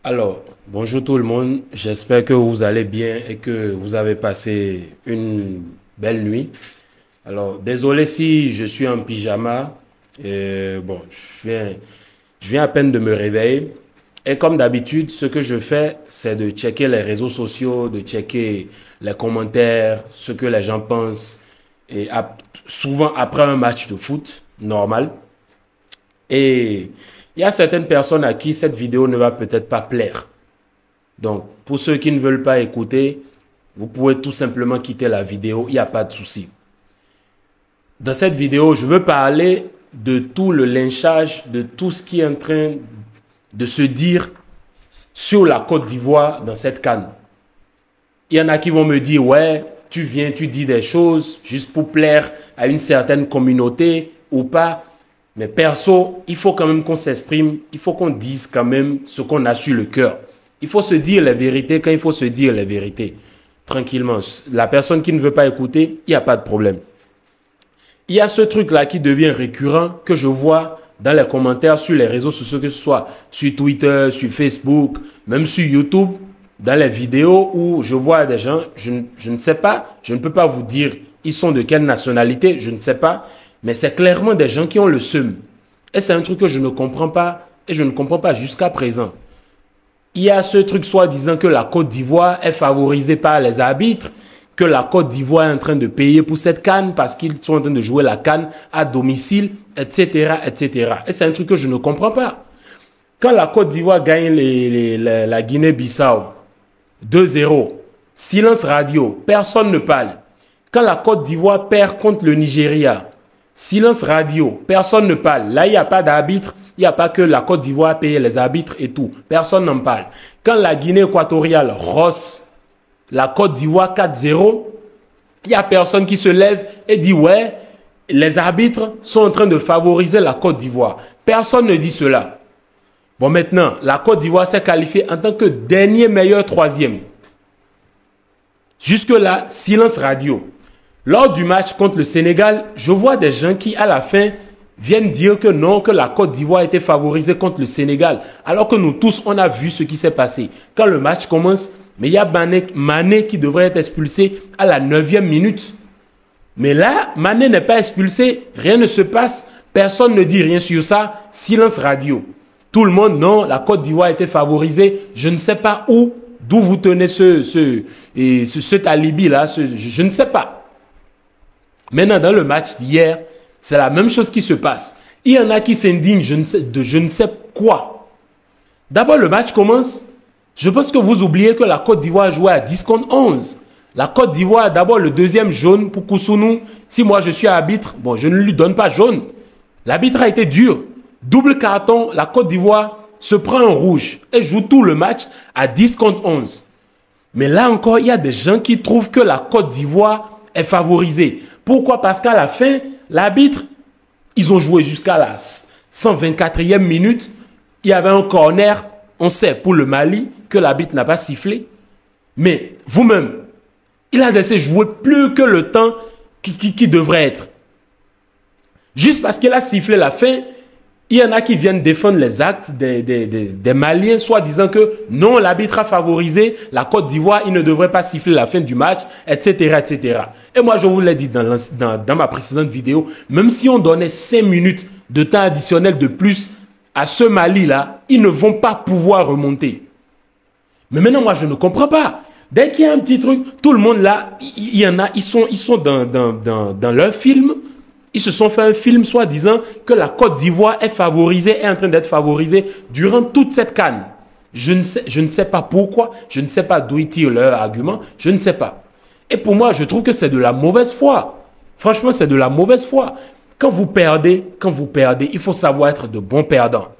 Alors, bonjour tout le monde. J'espère que vous allez bien et que vous avez passé une belle nuit. Alors, désolé si je suis en pyjama. Bon, je viens à peine de me réveiller. Et comme d'habitude, ce que je fais, c'est de checker les réseaux sociaux, de checker les commentaires, ce que les gens pensent. Souvent après un match de foot, normal. Et il y a certaines personnes à qui cette vidéo ne va peut-être pas plaire. Donc, pour ceux qui ne veulent pas écouter, vous pouvez tout simplement quitter la vidéo, il n'y a pas de souci. Dans cette vidéo, je veux parler de tout le lynchage, de tout ce qui est en train de se dire sur la Côte d'Ivoire dans cette CAN. Il y en a qui vont me dire, ouais, tu viens, tu dis des choses juste pour plaire à une certaine communauté ou pas. Mais perso, il faut quand même qu'on s'exprime, il faut qu'on dise quand même ce qu'on a sur le cœur. Il faut se dire les vérités quand il faut se dire les vérités. Tranquillement. La personne qui ne veut pas écouter, il n'y a pas de problème. Il y a ce truc-là qui devient récurrent que je vois dans les commentaires sur les réseaux sociaux, que ce soit sur Twitter, sur Facebook, même sur YouTube, dans les vidéos où je vois des gens, je ne sais pas, je ne peux pas vous dire ils sont de quelle nationalité, je ne sais pas, mais c'est clairement des gens qui ont le seum. Et c'est un truc que je ne comprends pas, et je ne comprends pas jusqu'à présent. Il y a ce truc soi-disant que la Côte d'Ivoire est favorisée par les arbitres, que la Côte d'Ivoire est en train de payer pour cette CAN parce qu'ils sont en train de jouer la CAN à domicile, etc., etc. Et c'est un truc que je ne comprends pas. Quand la Côte d'Ivoire gagne la Guinée-Bissau 2-0, silence radio, personne ne parle. Quand la Côte d'Ivoire perd contre le Nigeria, silence radio, personne ne parle. Là, il n'y a pas d'arbitre, il n'y a pas que la Côte d'Ivoire paye les arbitres et tout. Personne n'en parle. Quand la Guinée équatoriale rosse la Côte d'Ivoire 4-0, il n'y a personne qui se lève et dit ouais, les arbitres sont en train de favoriser la Côte d'Ivoire. Personne ne dit cela. Bon, maintenant, la Côte d'Ivoire s'est qualifiée en tant que dernier meilleur troisième. Jusque-là, silence radio. Lors du match contre le Sénégal, je vois des gens qui, à la fin, viennent dire que non, que la Côte d'Ivoire était favorisée contre le Sénégal. Alors que nous tous, on a vu ce qui s'est passé. Quand le match commence, mais il y a Mané qui devrait être expulsé à la 9e minute. Mais là, Mané n'est pas expulsé, rien ne se passe, personne ne dit rien sur ça, silence radio. Tout le monde, non, la Côte d'Ivoire était favorisée, je ne sais pas où, d'où vous tenez cet alibi-là, je ne sais pas. Maintenant, dans le match d'hier, c'est la même chose qui se passe. Il y en a qui s'indignent de je ne sais quoi. D'abord, le match commence. Je pense que vous oubliez que la Côte d'Ivoire jouait à 10 contre 11. La Côte d'Ivoire a d'abord le deuxième jaune pour Koussounou. Si moi je suis arbitre, bon, je ne lui donne pas jaune. L'arbitre a été dur. Double carton, la Côte d'Ivoire se prend en rouge et joue tout le match à 10 contre 11. Mais là encore, il y a des gens qui trouvent que la Côte d'Ivoire est favorisée. Pourquoi? Parce qu'à la fin, l'arbitre, ils ont joué jusqu'à la 124e minute. Il y avait un corner, on sait, pour le Mali, que l'arbitre n'a pas sifflé. Mais vous-même, il a laissé jouer plus que le temps qui devrait être. Juste parce qu'il a sifflé la fin, il y en a qui viennent défendre les actes des Maliens, soit disant que non, l'arbitre a favorisé la Côte d'Ivoire, il ne devrait pas siffler la fin du match, etc., etc. Et moi, je vous l'ai dit dans ma précédente vidéo, même si on donnait 5 minutes de temps additionnel de plus à ce Mali-là, ils ne vont pas pouvoir remonter. Mais maintenant, moi, je ne comprends pas. Dès qu'il y a un petit truc, tout le monde là, il y en a, ils sont dans leur film. Ils se sont fait un film soi-disant que la Côte d'Ivoire est favorisée, est en train d'être favorisée durant toute cette CAN. Je ne sais pas pourquoi, je ne sais pas d'où ils tirent leur argument, je ne sais pas. Et pour moi, je trouve que c'est de la mauvaise foi. Franchement, c'est de la mauvaise foi. Quand vous perdez, il faut savoir être de bons perdants.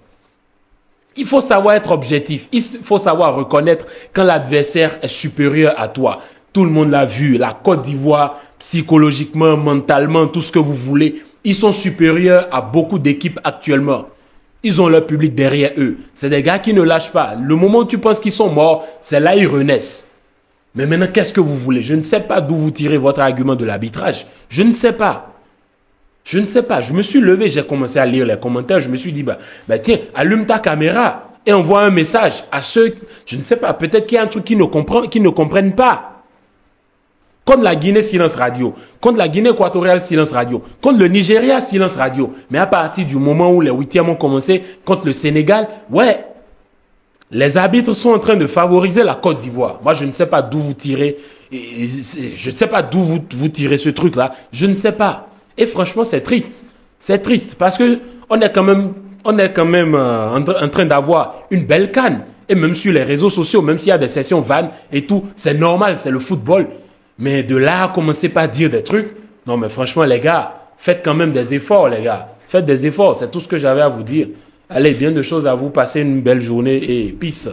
Il faut savoir être objectif. Il faut savoir reconnaître quand l'adversaire est supérieur à toi. Tout le monde l'a vu. La Côte d'Ivoire, psychologiquement, mentalement, tout ce que vous voulez, ils sont supérieurs à beaucoup d'équipes actuellement. Ils ont leur public derrière eux. C'est des gars qui ne lâchent pas. Le moment où tu penses qu'ils sont morts, c'est là ils renaissent. Mais maintenant, qu'est-ce que vous voulez? Je ne sais pas d'où vous tirez votre argument de l'arbitrage. Je ne sais pas. Je ne sais pas. Je me suis levé, j'ai commencé à lire les commentaires. Je me suis dit, bah tiens, allume ta caméra. et envoie un message à ceux, je ne sais pas, peut-être qu'il y a un truc qui ne comprennent pas. Contre la Guinée, silence radio. Contre la Guinée équatoriale, silence radio. Contre le Nigeria, silence radio. Mais à partir du moment où les huitièmes ont commencé, contre le Sénégal, ouais, les arbitres sont en train de favoriser la Côte d'Ivoire. Moi, je ne sais pas d'où vous tirez, je ne sais pas d'où vous tirez ce truc-là. Je ne sais pas. Et franchement, c'est triste. C'est triste parce que on est quand même en train d'avoir une belle CAN. Et même sur les réseaux sociaux, même s'il y a des sessions vannes et tout, c'est normal, c'est le football. Mais de là, commencez pas à dire des trucs. Non, mais franchement, les gars, faites quand même des efforts, les gars. Faites des efforts, c'est tout ce que j'avais à vous dire. Allez, bien de choses à vous. Passez une belle journée et peace.